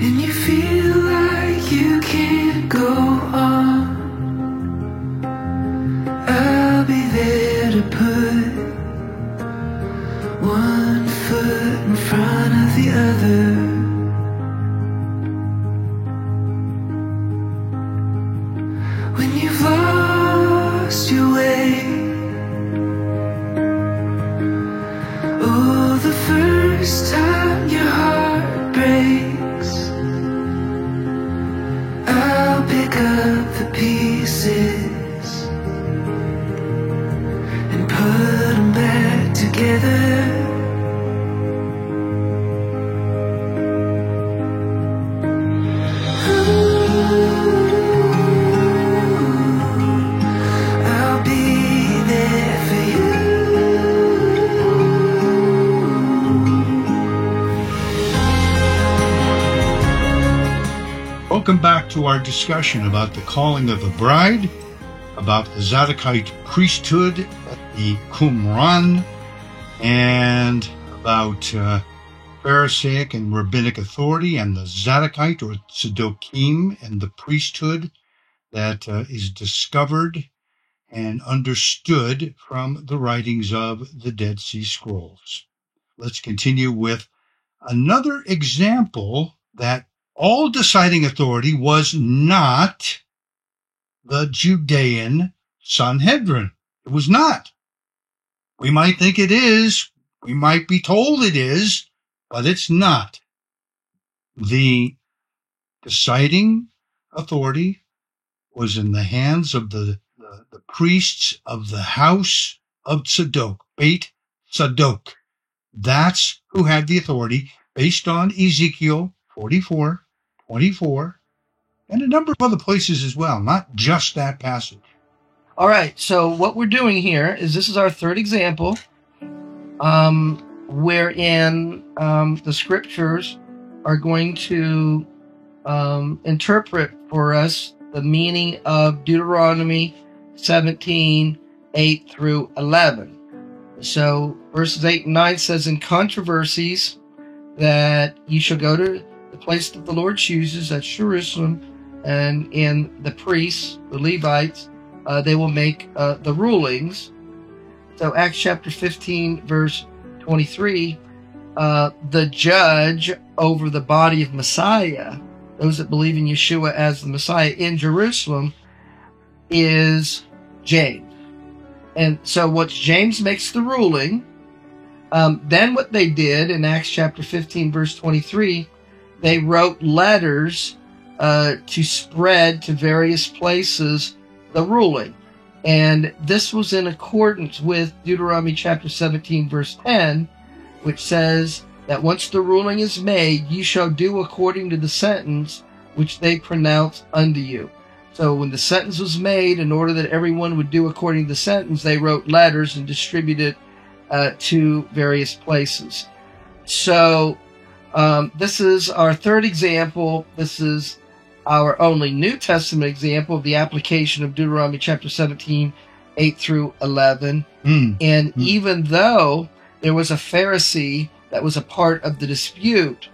and you feel like you can't go on, I'll be there to put one foot in front of the other. When you've lost your way, oh, the first time your heart breaks, I'll pick up the pieces and put them back together. I'll be there for you. Welcome back to our discussion about the calling of the bride, about the Zadokite priesthood, the Qumran, and about Pharisaic and rabbinic authority and the Zadokite or Tzedokim and the priesthood that is discovered and understood from the writings of the Dead Sea Scrolls. Let's continue with another example that all deciding authority was not the Judean Sanhedrin. It was not. We might think it is. We might be told it is, but it's not. The deciding authority was in the hands of the priests of the house of Tzadok, Beit Tzadok. That's who had the authority based on Ezekiel 44:24, and a number of other places as well, not just that passage. All right, so what we're doing here is this is our third example, wherein the scriptures are going to interpret for us the meaning of Deuteronomy 17:8 through 11. So verses 8 and 9 says, in controversies that you shall go to the place that the Lord chooses, that's Jerusalem, and in the priests, the Levites, they will make the rulings. So Acts chapter 15, verse 23, the judge over the body of Messiah, those that believe in Yeshua as the Messiah in Jerusalem, is James. And so once James makes the ruling, then what they did in Acts chapter 15, verse 23, they wrote letters to spread to various places the ruling. And this was in accordance with Deuteronomy chapter 17, verse 10, which says that once the ruling is made, ye shall do according to the sentence which they pronounce unto you. So when the sentence was made, in order that everyone would do according to the sentence, they wrote letters and distributed to various places. So this is our third example. This is our only New Testament example of the application of Deuteronomy chapter 17, 8 through 11. And even though there was a Pharisee that was a part of the dispute,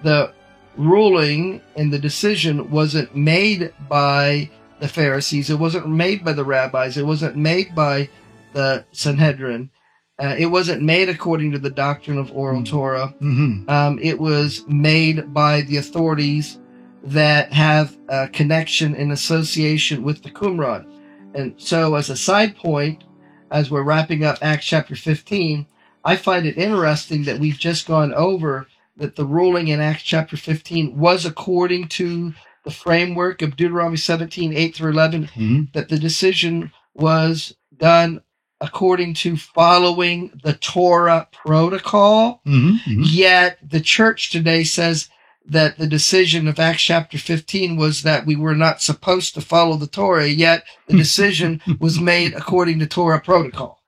the ruling and the decision wasn't made by the Pharisees. It wasn't made by the rabbis. It wasn't made by the Sanhedrin. It wasn't made according to the doctrine of oral Torah. It was made by the authorities that have a connection and association with the Qumran. And so as a side point, as we're wrapping up Acts chapter 15, I find it interesting that we've just gone over that the ruling in Acts chapter 15 was according to the framework of Deuteronomy 17, 8 through 11, that the decision was done according to following the Torah protocol. Yet the church today says that the decision of Acts chapter 15 was that we were not supposed to follow the Torah, yet the decision was made according to Torah protocol.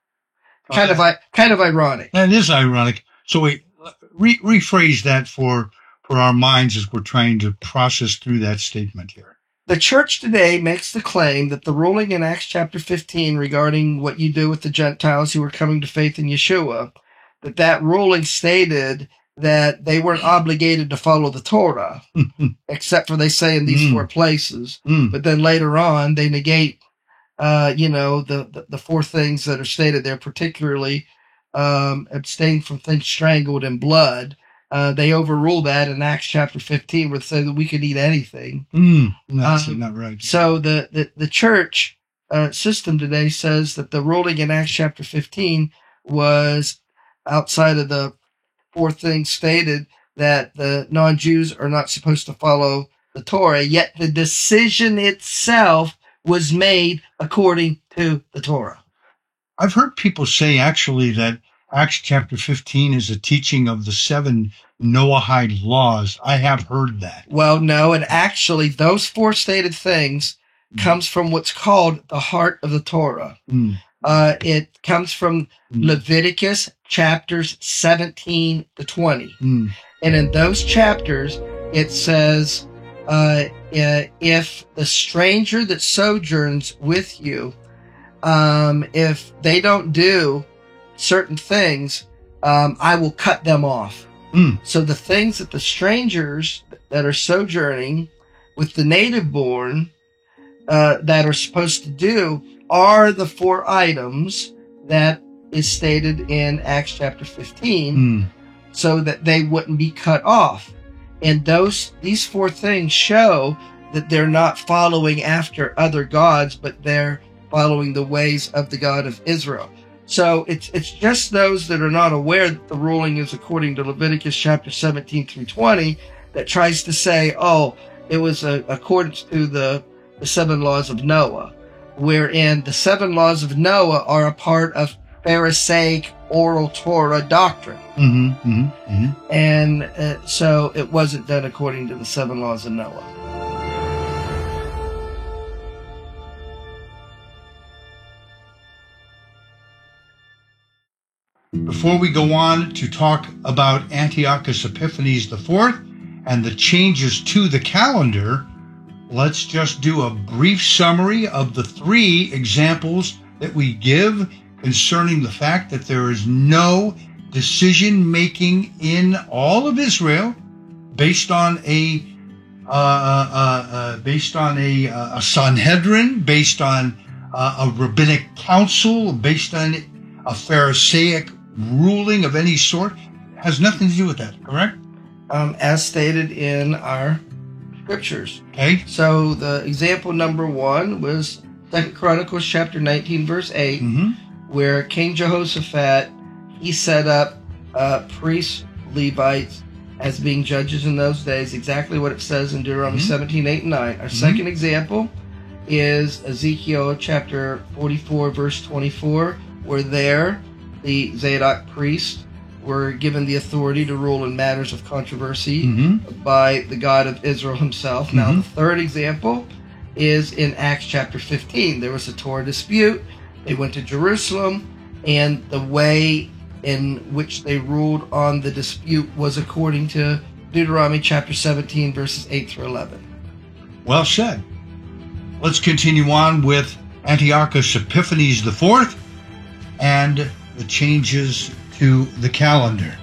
Kind of ironic. That is ironic. So we rephrase that for our minds as we're trying to process through that statement here. The church today makes the claim that the ruling in Acts chapter 15 regarding what you do with the Gentiles who are coming to faith in Yeshua, that ruling stated that they weren't obligated to follow the Torah, except for they say in these four places. But then later on, they negate, the four things that are stated there, particularly abstain from things strangled and blood. They overrule that in Acts chapter 15, where they say that we could eat anything. That's not right. So the church system today says that the ruling in Acts chapter 15 was outside of the four things stated, that the non-Jews are not supposed to follow the Torah, yet the decision itself was made according to the Torah. I've heard people say actually that Acts chapter 15 is a teaching of the 7 Noahide laws. I have heard that. Well, no, and actually those four stated things comes from what's called the heart of the Torah. It comes from Leviticus chapters 17 to 20. And in those chapters, it says, if the stranger that sojourns with you, if they don't do certain things, I will cut them off. So the things that the strangers that are sojourning with the native born that are supposed to do are the four items that is stated in Acts chapter 15, so that they wouldn't be cut off. And these four things show that they're not following after other gods, but they're following the ways of the God of Israel. So it's just those that are not aware that the ruling is according to Leviticus chapter 17 through 20 that tries to say, oh, it was according to the 7 laws of Noah, wherein the 7 laws of Noah are a part of Pharisaic oral Torah doctrine. And so it wasn't done according to the 7 laws of Noah. Before we go on to talk about Antiochus Epiphanes IV and the changes to the calendar, let's just do a brief summary of the 3 examples that we give concerning the fact that there is no decision-making in all of Israel based on a Sanhedrin, based on a rabbinic council, based on a Pharisaic ruling of any sort. It has nothing to do with that, correct? As stated in our scriptures. Okay. So the example number 1 was 2 Chronicles chapter 19 verse 8, where King Jehoshaphat, he set up priests, Levites, as being judges in those days, exactly what it says in Deuteronomy 17, 8, and 9. Our second example is Ezekiel chapter 44 verse 24, where there the Zadok priests were given the authority to rule in matters of controversy by the God of Israel himself. Now, the third example is in Acts chapter 15. There was a Torah dispute. They went to Jerusalem, and the way in which they ruled on the dispute was according to Deuteronomy chapter 17, verses 8 through 11. Well said. Let's continue on with Antiochus Epiphanes IV and the changes to the calendar.